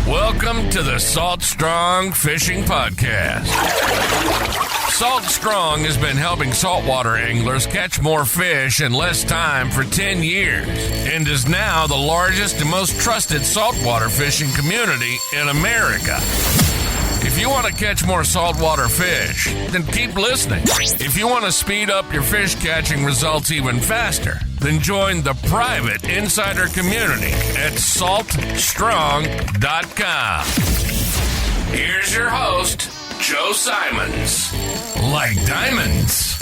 Welcome to the Salt Strong Fishing Podcast. Salt Strong has been helping saltwater anglers catch more fish in less time for 10 years and is now the largest and most trusted saltwater fishing community in America. If you want to catch more saltwater fish, then keep listening. If you want to speed up your fish catching results even faster, then join the private insider community at saltstrong.com. Here's your host, Joe Simons. Like diamonds.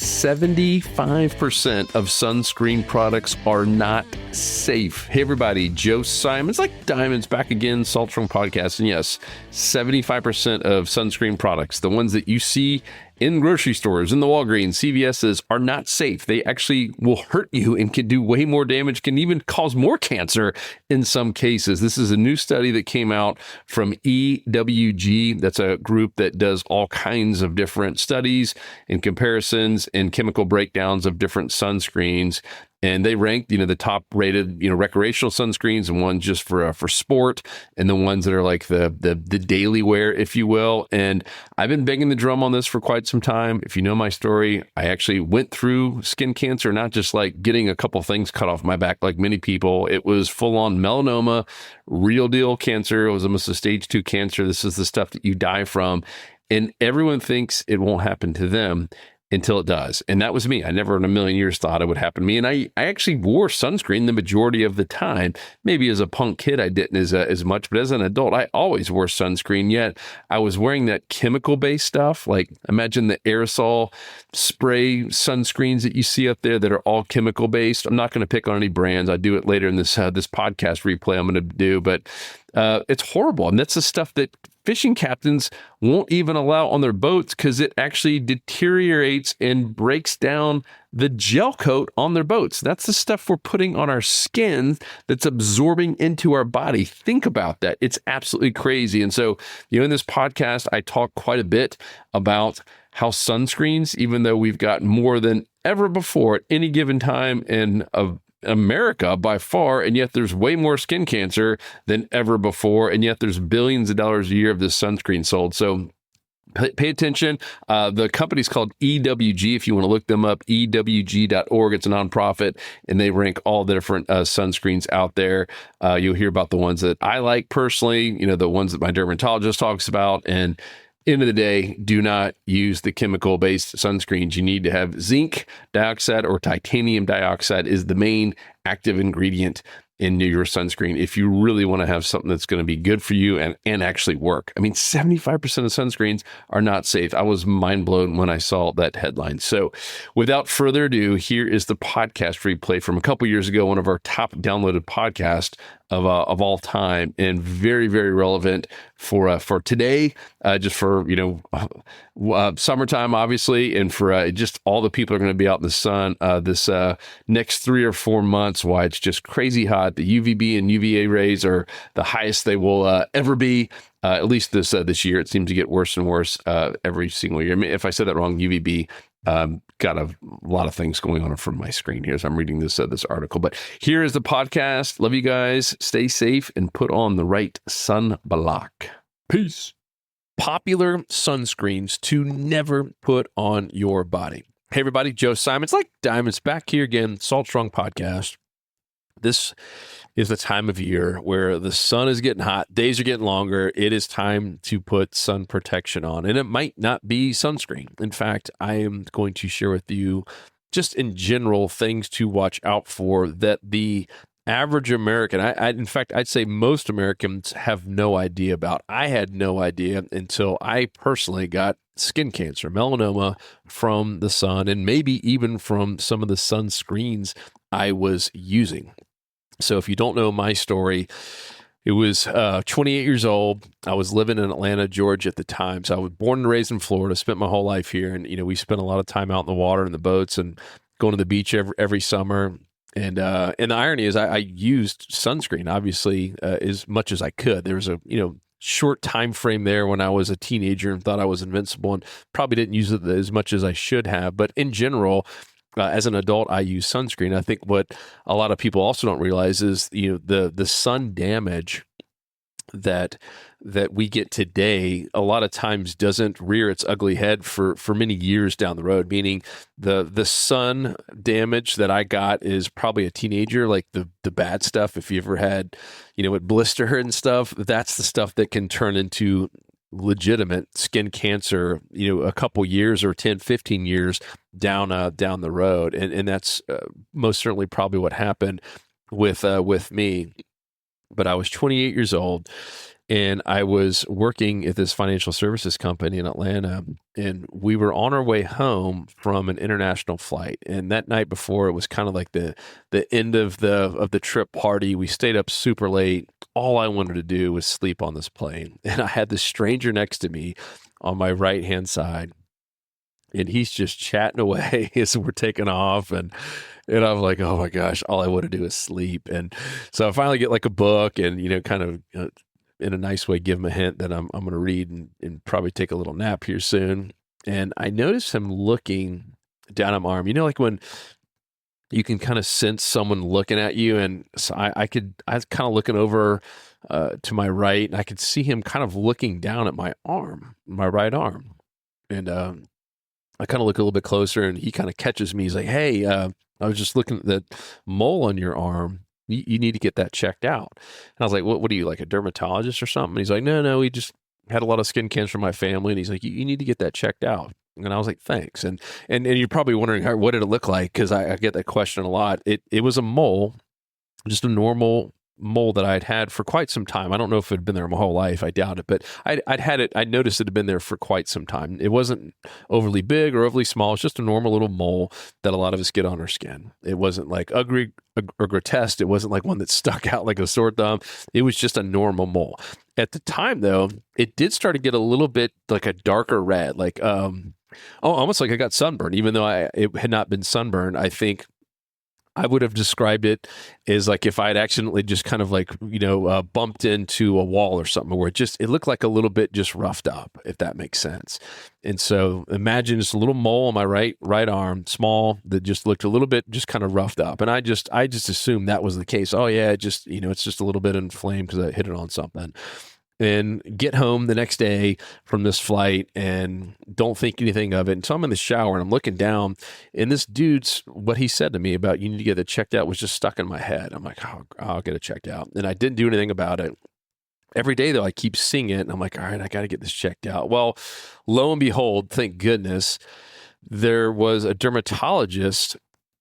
75% of sunscreen products are not safe. Hey everybody, Joe Simons, like diamonds, back again, Salt Strong Podcast. And yes, 75% of sunscreen products, the ones that you see in grocery stores, in the Walgreens, CVS's, are not safe. They actually will hurt you and can do way more damage, can even cause more cancer in some cases. This is a new study that came out from EWG. That's a group that does all kinds of different studies and comparisons and chemical breakdowns of different sunscreens. And they ranked, the top rated, recreational sunscreens and ones just for sport, and the ones that are like the daily wear, if you will. And I've been banging the drum on this for quite some time. If you know my story, I actually went through skin cancer, not just like getting a couple things cut off my back like many people. It was full on melanoma, real deal cancer. It was almost a stage 2 cancer. This is the stuff that you die from. And everyone thinks it won't happen to them until it does. And that was me. I never in a million years thought it would happen to me. And I actually wore sunscreen the majority of the time. Maybe as a punk kid, I didn't as much, but as an adult, I always wore sunscreen. Yet I was wearing that chemical-based stuff. Like imagine the aerosol spray sunscreens that you see up there that are all chemical-based. I'm not going to pick on any brands. I do it later in this podcast replay I'm going to do, but it's horrible. And that's the stuff that fishing captains won't even allow on their boats because it actually deteriorates and breaks down the gel coat on their boats. That's the stuff we're putting on our skin that's absorbing into our body. Think about that. It's absolutely crazy. And so, in this podcast, I talk quite a bit about how sunscreens, even though we've got more than ever before at any given time in America by far, and yet there's way more skin cancer than ever before, and yet there's billions of dollars a year of this sunscreen sold. So pay attention. The company's called EWG. If you want to look them up, ewg.org. It's a nonprofit, and they rank all the different sunscreens out there. You'll hear about the ones that I like personally, the ones that my dermatologist talks about. And end of the day, do not use the chemical-based sunscreens. You need to have zinc dioxide or titanium dioxide is the main active ingredient in your sunscreen if you really want to have something that's going to be good for you and actually work. I mean, 75% of sunscreens are not safe. I was mind blown when I saw that headline. So without further ado, here is the podcast replay from a couple years ago, one of our top downloaded podcasts of all time, and very, very relevant for today, just for, summertime, obviously, and for just all the people are going to be out in the sun this next 3 or 4 months, why it's just crazy hot. The UVB and UVA rays are the highest they will ever be. At least this year. It seems to get worse and worse every single year. I mean, if I said that wrong, UVB got a lot of things going on from my screen here as I'm reading this article. But here is the podcast. Love you guys. Stay safe and put on the right sunblock. Peace. Popular sunscreens to never put on your body. Hey everybody, Joe Simons, like diamonds, back here again, Salt Strong Podcast. This is the time of year where the sun is getting hot, days are getting longer. It is time to put sun protection on, and it might not be sunscreen. In fact, I am going to share with you just in general things to watch out for that the average American, in fact, I'd say most Americans have no idea about. I had no idea until I personally got skin cancer, melanoma from the sun, and maybe even from some of the sunscreens I was using. So if you don't know my story, it was 28 years old. I was living in Atlanta, Georgia at the time. So I was born and raised in Florida, spent my whole life here. And, we spent a lot of time out in the water and the boats and going to the beach every summer. And the irony is I used sunscreen, obviously, as much as I could. There was a, short time frame there when I was a teenager and thought I was invincible and probably didn't use it as much as I should have. But in general, as an adult, I use sunscreen. I think what a lot of people also don't realize is, the sun damage that we get today a lot of times doesn't rear its ugly head for many years down the road. Meaning the sun damage that I got is probably a teenager, like the bad stuff. If you ever had, a blister and stuff, that's the stuff that can turn into legitimate skin cancer, a couple years or 10, 15 years down the road. And that's most certainly probably what happened with me. But I was 28 years old and I was working at this financial services company in Atlanta, and we were on our way home from an international flight. And that night before, it was kind of like the end of the trip party. We stayed up super late. All I wanted to do was sleep on this plane. And I had this stranger next to me on my right-hand side, and he's just chatting away as we're taking off. And I'm like, oh my gosh, all I want to do is sleep. And so I finally get like a book and, kind of in a nice way, give him a hint that I'm going to read and probably take a little nap here soon. And I noticed him looking down at my arm, like when you can kind of sense someone looking at you. And so I was kind of looking over to my right, and I could see him kind of looking down at my arm, my right arm. And I kind of look a little bit closer, and he kind of catches me. He's like, hey, I was just looking at that mole on your arm. You need to get that checked out. And I was like, what are you, like a dermatologist or something? And he's like, no, we just had a lot of skin cancer in my family. And he's like, you need to get that checked out. And I was like, thanks. And you're probably wondering, what did it look like? Because I get that question a lot. It was a mole, just a normal mole that I'd had for quite some time. I don't know if it had been there my whole life. I doubt it, but I'd noticed it had been there for quite some time. It wasn't overly big or overly small. It's just a normal little mole that a lot of us get on our skin. It wasn't like ugly or grotesque. It wasn't like one that stuck out like a sore thumb. It was just a normal mole. At the time though, it did start to get a little bit like a darker red, like, almost like I got sunburned, even though it had not been sunburned. I think I would have described it as like if I had accidentally just kind of like, bumped into a wall or something where it looked like a little bit just roughed up, if that makes sense. And so imagine just a little mole on my right arm, small, that just looked a little bit just kind of roughed up. And I just assumed that was the case. Oh yeah, it's just a little bit inflamed because I hit it on something. And get home the next day from this flight and don't think anything of it. And so I'm in the shower and I'm looking down, and this dude's, what he said to me about you need to get it checked out was just stuck in my head. I'm like, oh, I'll get it checked out. And I didn't do anything about it. Every day though, I keep seeing it and I'm like, all right, I got to get this checked out. Well, lo and behold, thank goodness, there was a dermatologist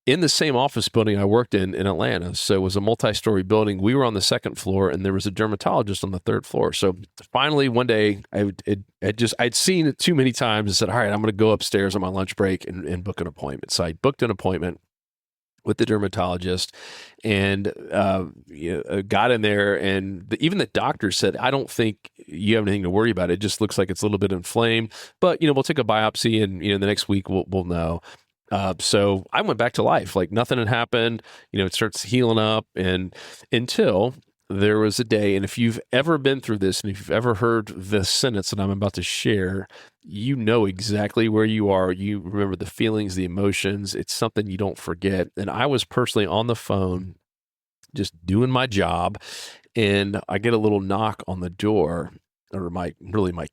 in the same office building I worked in Atlanta. So it was a multi-story building. We were on the second floor and there was a dermatologist on the third floor. So finally one day I'd seen it too many times and said, all right, I'm going to go upstairs on my lunch break and book an appointment. So I booked an appointment with the dermatologist and got in there, and even the doctor said, I don't think you have anything to worry about. It just looks like it's a little bit inflamed, but we'll take a biopsy and the next week we'll know. So I went back to life, like nothing had happened. It starts healing up, and until there was a day, and if you've ever been through this, and if you've ever heard this sentence that I'm about to share, you know exactly where you are. You remember the feelings, the emotions. It's something you don't forget. And I was personally on the phone, just doing my job, and I get a little knock on the door, or my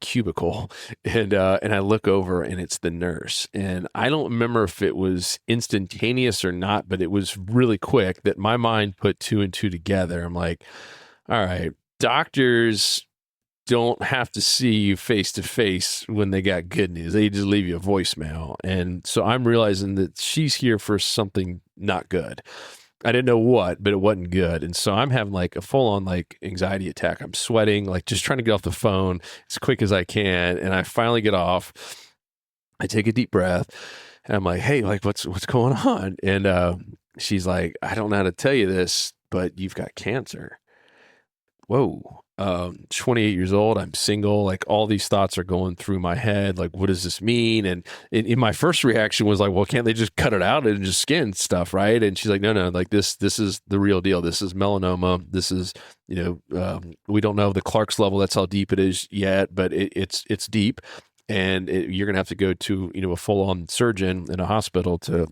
cubicle. And I look over and it's the nurse. And I don't remember if it was instantaneous or not, but it was really quick that my mind put two and two together. I'm like, all right, doctors don't have to see you face to face when they got good news. They just leave you a voicemail. And so I'm realizing that she's here for something not good. I didn't know what, but it wasn't good. And so I'm having like a full on like anxiety attack. I'm sweating, like just trying to get off the phone as quick as I can. And I finally get off. I take a deep breath and I'm like, hey, like what's going on? And she's like, I don't know how to tell you this, but you've got cancer. Whoa. 28 years old, I'm single, like all these thoughts are going through my head. Like, what does this mean? And in my first reaction was like, well, can't they just cut it out and just skin stuff, right? And she's like, no, like this is the real deal. This is melanoma. This is, we don't know the Clark's level. That's how deep it is yet, but it's deep. And you're going to have to go to, a full on surgeon in a hospital to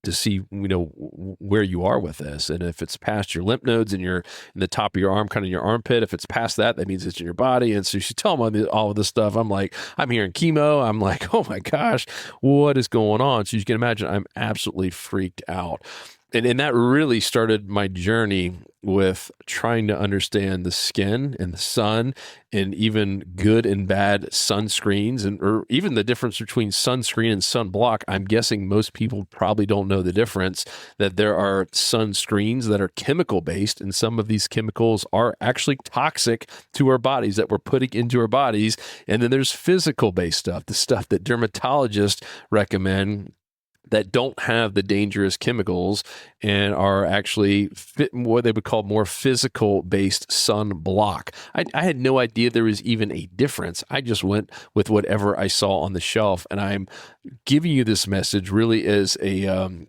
to see, where you are with this. And if it's past your lymph nodes and you're in the top of your arm, kind of your armpit, if it's past that, that means it's in your body. And so you should tell them all of this stuff. I'm like, I'm hearing chemo. I'm like, oh my gosh, what is going on? So you can imagine I'm absolutely freaked out. And that really started my journey with trying to understand the skin and the sun and even good and bad sunscreens or even the difference between sunscreen and sunblock. I'm guessing most people probably don't know the difference, that there are sunscreens that are chemical based, and some of these chemicals are actually toxic to our bodies that we're putting into our bodies. And then there's physical based stuff, the stuff that dermatologists recommend that don't have the dangerous chemicals and are actually what they would call more physical-based sunblock. I had no idea there was even a difference. I just went with whatever I saw on the shelf, and I'm giving you this message really as a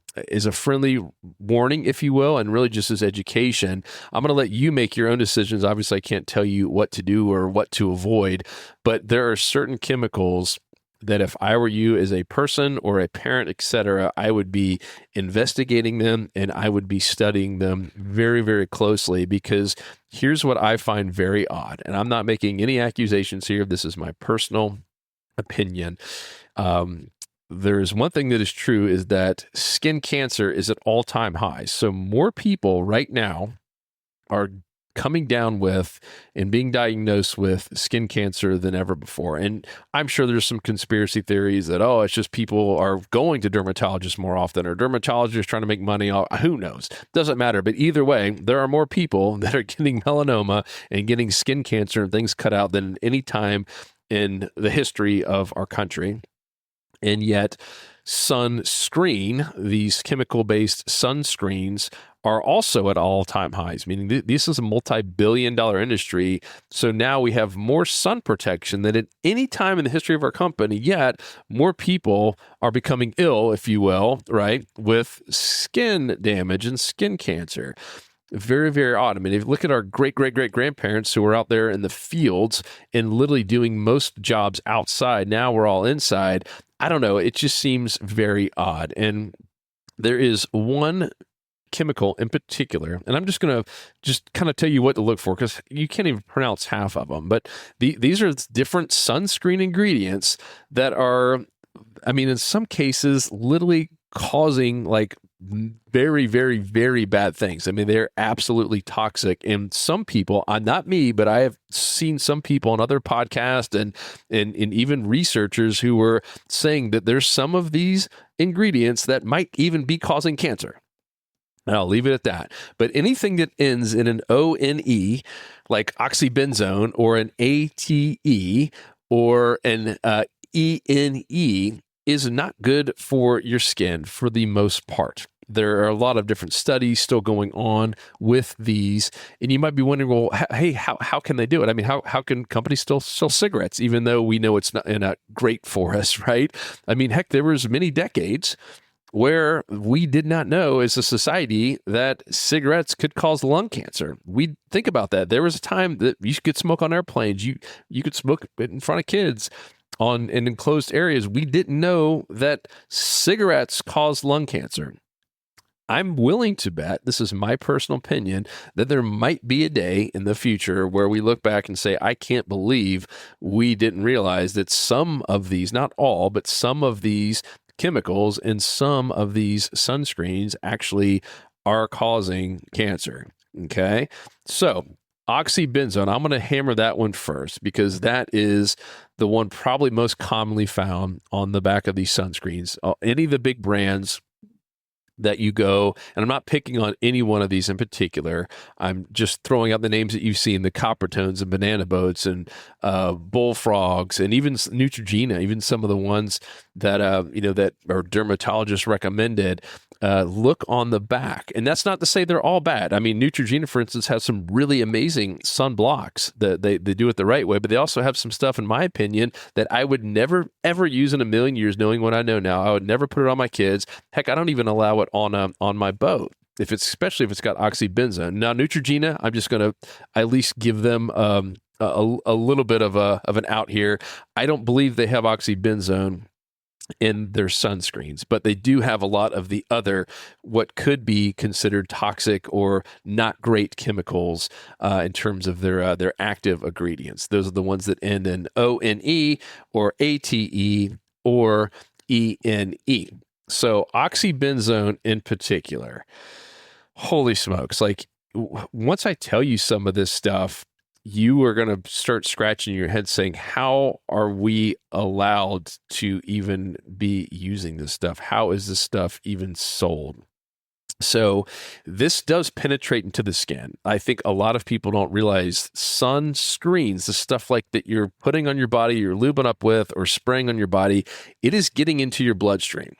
friendly warning, if you will, and really just as education. I'm going to let you make your own decisions. Obviously, I can't tell you what to do or what to avoid, but there are certain chemicals that if I were you as a person or a parent, etc., I would be investigating them and I would be studying them very, very closely, because here's what I find very odd. And I'm not making any accusations here. This is my personal opinion. There's one thing that is true, is that skin cancer is at all-time highs. So more people right now are coming down with and being diagnosed with skin cancer than ever before. And I'm sure there's some conspiracy theories that, it's just people are going to dermatologists more often, or dermatologists trying to make money. Who knows? Doesn't matter. But either way, there are more people that are getting melanoma and getting skin cancer and things cut out than any time in the history of our country. And yet, sunscreen, these chemical-based sunscreens, are also at all-time highs, meaning this is a multi-billion-dollar industry. So now we have more sun protection than at any time in the history of our company, yet more people are becoming ill, if you will, right, with skin damage and skin cancer. Very, very odd. I mean, if you look at our great-great-great-grandparents who were out there in the fields and literally doing most jobs outside, now we're all inside. I don't know. It just seems very odd. And there is one chemical in particular, and I'm just going to kind of tell you what to look for, because you can't even pronounce half of them. But these are different sunscreen ingredients that are, in some cases, literally causing like very, very, very bad things. They're absolutely toxic. And some people, not me, but I have seen some people on other podcasts and even researchers who were saying that there's some of these ingredients that might even be causing cancer. And I'll leave it at that. But anything that ends in an ONE, like oxybenzone, or an ATE, or an ENE, is not good for your skin for the most part. There are a lot of different studies still going on with these. And you might be wondering, well, hey, how can they do it? How can companies still sell cigarettes, even though we know it's not great for us, right? Heck, there was many decades where we did not know as a society that cigarettes could cause lung cancer. We think about that. There was a time that you could smoke on airplanes. You could smoke in front of kids in enclosed areas. We didn't know that cigarettes caused lung cancer. I'm willing to bet, this is my personal opinion, that there might be a day in the future where we look back and say, I can't believe we didn't realize that some of these, not all, but some of these chemicals and some of these sunscreens actually are causing cancer. Okay. So oxybenzone, I'm going to hammer that one first, because that is the one probably most commonly found on the back of these sunscreens. Any of the big brands that you go, and I'm not picking on any one of these in particular. I'm just throwing out the names that you've seen, the Coppertones and Banana Boats and Bullfrogs, and even Neutrogena, even some of the ones that that are dermatologist recommended. Look on the back, and that's not to say they're all bad. Neutrogena, for instance, has some really amazing sunblocks that they do it the right way, but they also have some stuff, in my opinion, that I would never ever use in a million years, knowing what I know now. I would never put it on my kids. Heck, I don't even allow it on my boat, especially if it's got oxybenzone. Now, Neutrogena, I'm just going to at least give them a little bit of an out here. I don't believe they have oxybenzone in their sunscreens, but they do have a lot of the other, what could be considered toxic or not great chemicals in terms of their active ingredients. Those are the ones that end in ONE or ATE or ENE. So oxybenzone in particular, holy smokes. Like once I tell you some of this stuff, you are going to start scratching your head saying, how are we allowed to even be using this stuff? How is this stuff even sold? So this does penetrate into the skin. I think a lot of people don't realize sunscreens, the stuff like that you're putting on your body, you're lubing up with or spraying on your body, it is getting into your bloodstream.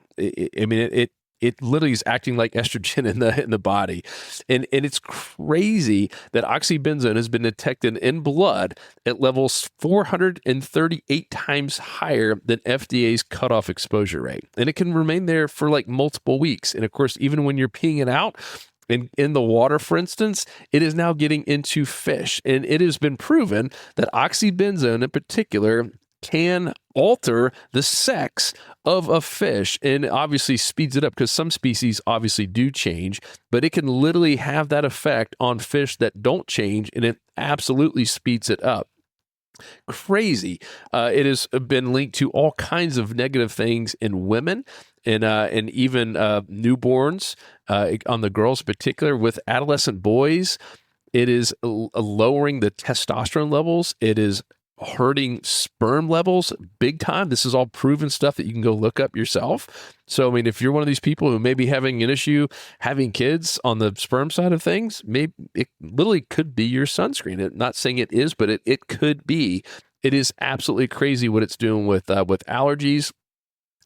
It literally is acting like estrogen in the body. And it's crazy that oxybenzone has been detected in blood at levels 438 times higher than FDA's cutoff exposure rate. And it can remain there for like multiple weeks. And of course, even when you're peeing it out, in the water, for instance, it is now getting into fish. And it has been proven that oxybenzone in particular can alter the sex of a fish and obviously speeds it up because some species obviously do change, but it can literally have that effect on fish that don't change, and it absolutely speeds it up. Crazy. It has been linked to all kinds of negative things in women and even newborns, on the girls in particular. With adolescent boys, it is lowering the testosterone levels. It is hurting sperm levels big time. This is all proven stuff that you can go look up yourself. So, I mean, if you're one of these people who may be having an issue having kids on the sperm side of things, maybe it literally could be your sunscreen. I'm not saying it is, but it could be. It is absolutely crazy what it's doing with allergies.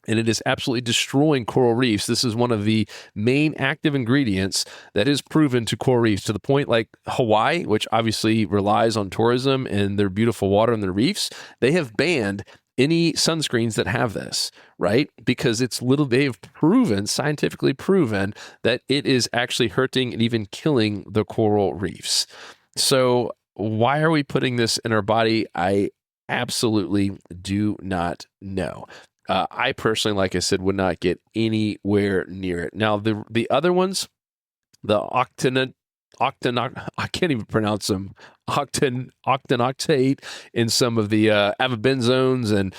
And it is absolutely destroying coral reefs. This is one of the main active ingredients that is proven to coral reefs, to the point like Hawaii, which obviously relies on tourism and their beautiful water and their reefs. They have banned any sunscreens that have this, right? Because they have proven, scientifically proven, that it is actually hurting and even killing the coral reefs. So why are we putting this in our body? I absolutely do not know. I personally, like I said, would not get anywhere near it. Now, the other ones, the I can't even pronounce them, octanoxate, and some of the avibenzones, and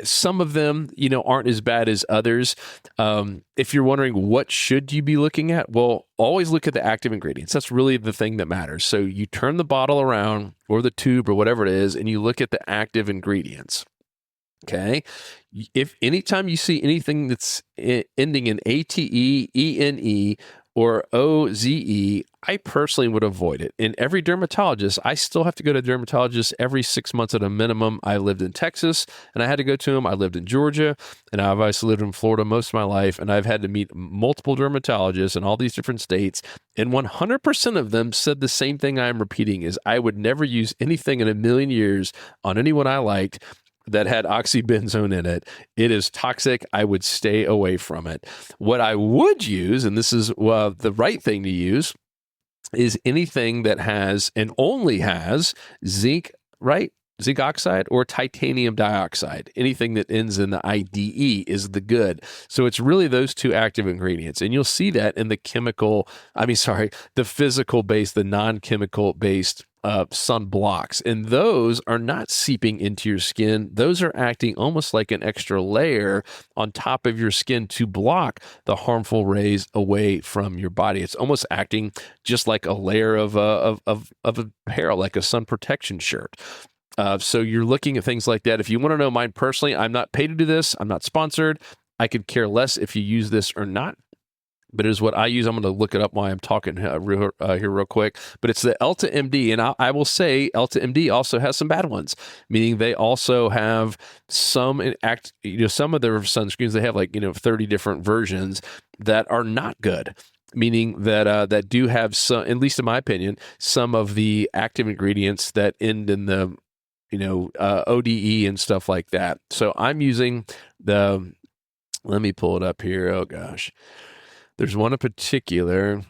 some of them, aren't as bad as others. If you're wondering what should you be looking at, well, always look at the active ingredients. That's really the thing that matters. So you turn the bottle around or the tube or whatever it is, and you look at the active ingredients. Okay. If anytime you see anything that's ending in ATE, ENE, or OZE, I personally would avoid it. And every dermatologist, I still have to go to a dermatologist every 6 months at a minimum. I lived in Texas and I had to go to them. I lived in Georgia, and I've obviously lived in Florida most of my life. And I've had to meet multiple dermatologists in all these different states. And 100% of them said the same thing I'm repeating, is I would never use anything in a million years on anyone I liked that had oxybenzone in it. It is toxic. I would stay away from it. What I would use, and this is the right thing to use, is anything that has and only has zinc, right? Zinc oxide or titanium dioxide. Anything that ends in the IDE is the good. So it's really those two active ingredients. And you'll see that in the physical based, the non-chemical based sunblocks. And those are not seeping into your skin. Those are acting almost like an extra layer on top of your skin to block the harmful rays away from your body. It's almost acting just like a layer of apparel, like a sun protection shirt. So you're looking at things like that. If you want to know mine personally, I'm not paid to do this. I'm not sponsored. I could care less if you use this or not, but it is what I use. I'm going to look it up while I'm talking here real quick. But it's the Elta MD, and I will say Elta MD also has some bad ones, meaning they also have some some of their sunscreens. They have 30 different versions that are not good. Meaning that do have some, at least in my opinion, some of the active ingredients that end in the ODE and stuff like that. So I'm using let me pull it up here. Oh gosh. There's one in particular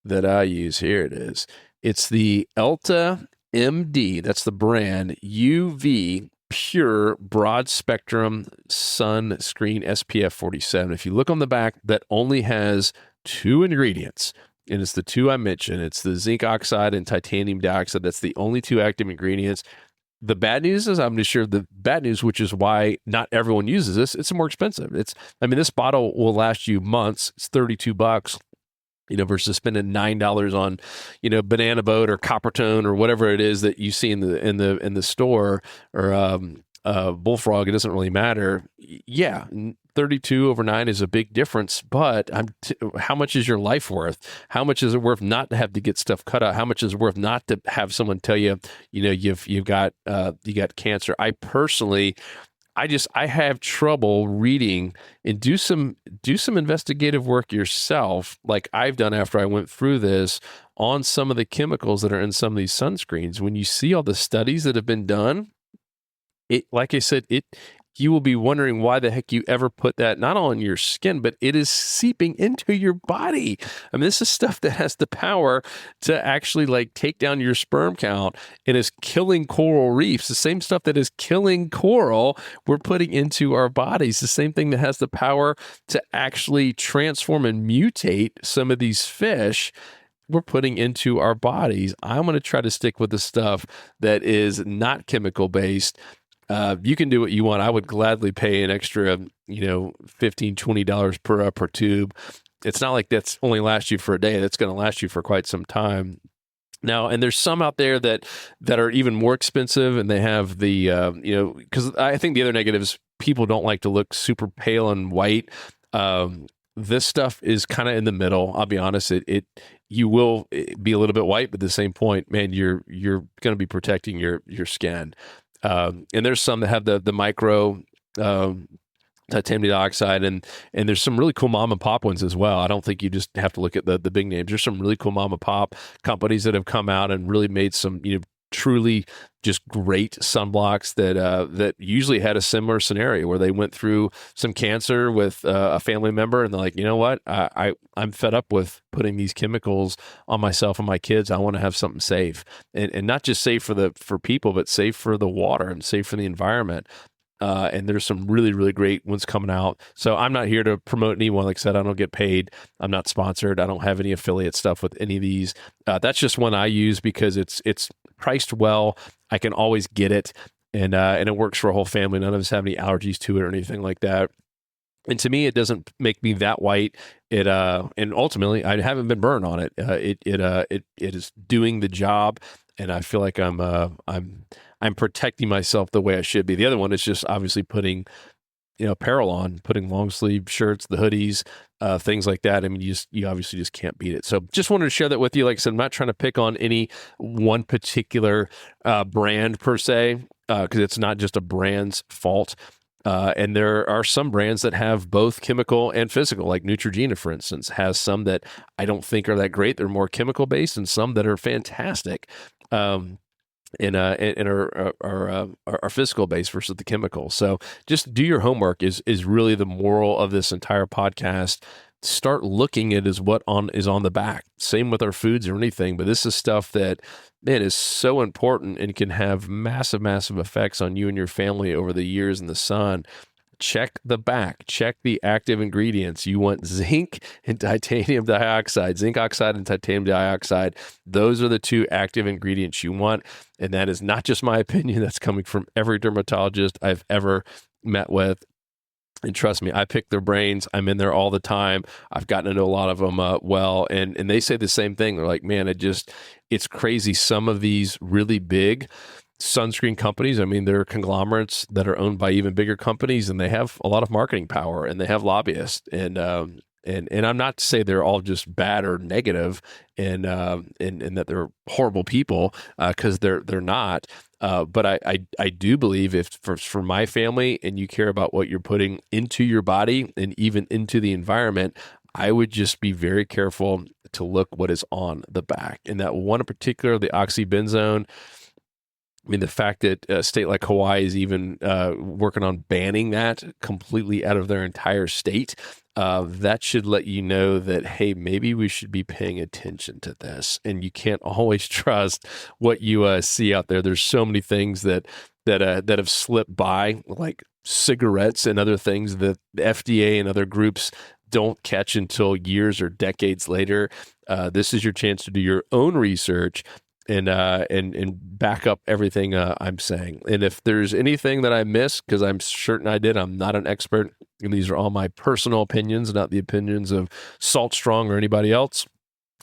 that I use. Here it is. It's the Elta MD. That's the brand UV pure broad spectrum sunscreen SPF 47. If you look on the back, that only has two ingredients. And it's the two I mentioned. It's the zinc oxide and titanium dioxide. That's the only two active ingredients. The bad news is, I'm just sure the bad news, which is why not everyone uses this, it's more expensive. This bottle will last you months. It's $32, versus spending $9 on, Banana Boat or Coppertone or whatever it is that you see in the store, or Bullfrog. It doesn't really matter. Yeah, 32 over 9 is a big difference, but how much is your life worth? How much is it worth not to have to get stuff cut out? How much is it worth not to have someone tell you, you've got cancer? I personally, I have trouble reading, and do some investigative work yourself, like I've done after I went through this, on some of the chemicals that are in some of these sunscreens. When you see all the studies that have been done, like I said, you will be wondering why the heck you ever put that not on your skin, but it is seeping into your body. This is stuff that has the power to actually take down your sperm count and is killing coral reefs. The same stuff that is killing coral, we're putting into our bodies. The same thing that has the power to actually transform and mutate some of these fish, we're putting into our bodies. I'm going to try to stick with the stuff that is not chemical based. You can do what you want. I would gladly pay an extra, $15, $20 per tube. It's not like that's only last you for a day. That's going to last you for quite some time. Now, and there's some out there that are even more expensive, and they have the, because I think the other negative is people don't like to look super pale and white. This stuff is kind of in the middle. I'll be honest. You will be a little bit white, but at the same point, man, you're going to be protecting your skin. And there's some that have the micro titanium dioxide, and there's some really cool mom and pop ones as well. I don't think you just have to look at the big names. There's some really cool mom and pop companies that have come out and really made some truly just great sunblocks that usually had a similar scenario where they went through some cancer with a family member, and they're like, you know what, I'm fed up with putting these chemicals on myself and my kids. I want to have something safe, and not just safe for people, but safe for the water and safe for the environment. And there's some really, really great ones coming out. So I'm not here to promote anyone. Like I said, I don't get paid. I'm not sponsored. I don't have any affiliate stuff with any of these. That's just one I use because it's priced well. I can always get it, and it works for a whole family. None of us have any allergies to it or anything like that. And to me, it doesn't make me that white. And ultimately, I haven't been burned on it. It is doing the job, and I feel like I'm protecting myself the way I should be. The other one is just obviously putting, apparel on, putting long sleeve shirts, the hoodies, things like that. You obviously just can't beat it. So just wanted to share that with you. Like I said, I'm not trying to pick on any one particular brand per se, because it's not just a brand's fault. And there are some brands that have both chemical and physical, like Neutrogena, for instance, has some that I don't think are that great. They're more chemical based, and some that are fantastic. And are physical based versus the chemical. So just do your homework is really the moral of this entire podcast. Start looking at what is on the back. Same with our foods or anything, but this is stuff that, man, is so important and can have massive, massive effects on you and your family over the years in the sun. Check the back. Check the active ingredients. You want zinc and titanium dioxide. Zinc oxide and titanium dioxide. Those are the two active ingredients you want. And that is not just my opinion. That's coming from every dermatologist I've ever met with. And trust me, I pick their brains. I'm in there all the time. I've gotten to know a lot of them well. And they say the same thing. They're like, man, it's crazy. Some of these really big sunscreen companies, they're conglomerates that are owned by even bigger companies, and they have a lot of marketing power, and they have lobbyists. And I'm not to say they're all just bad or negative, and that they're horrible people, because they're not. But I do believe if for my family, and you care about what you're putting into your body and even into the environment, I would just be very careful to look what is on the back. And that one in particular, the oxybenzone. The fact that a state like Hawaii is even working on banning that completely out of their entire state, that should let you know that, hey, maybe we should be paying attention to this. And you can't always trust what you see out there. There's so many things that that have slipped by, like cigarettes and other things that the FDA and other groups don't catch until years or decades later. This is your chance to do your own research and back up everything I'm saying. And if there's anything that I missed, because I'm certain I did, I'm not an expert, and these are all my personal opinions, not the opinions of Salt Strong or anybody else.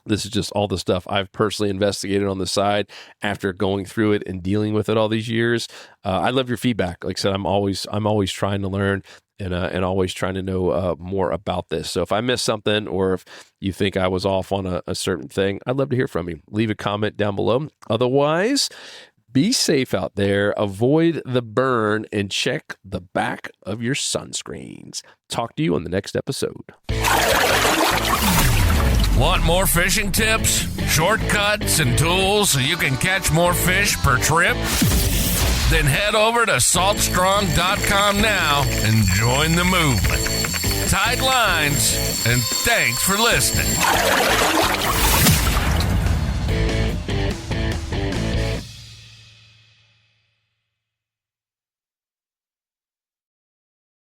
This is just all the stuff I've personally investigated on the side after going through it and dealing with it all these years. I love your feedback. Like I said, I'm always trying to learn and always trying to know more about this. So if I missed something, or if you think I was off on a certain thing, I'd love to hear from you. Leave a comment down below. Otherwise, be safe out there, avoid the burn, and check the back of your sunscreens. Talk to you on the next episode. Want more fishing tips, shortcuts, and tools so you can catch more fish per trip? Then head over to saltstrong.com now and join the movement. Tight lines, and thanks for listening.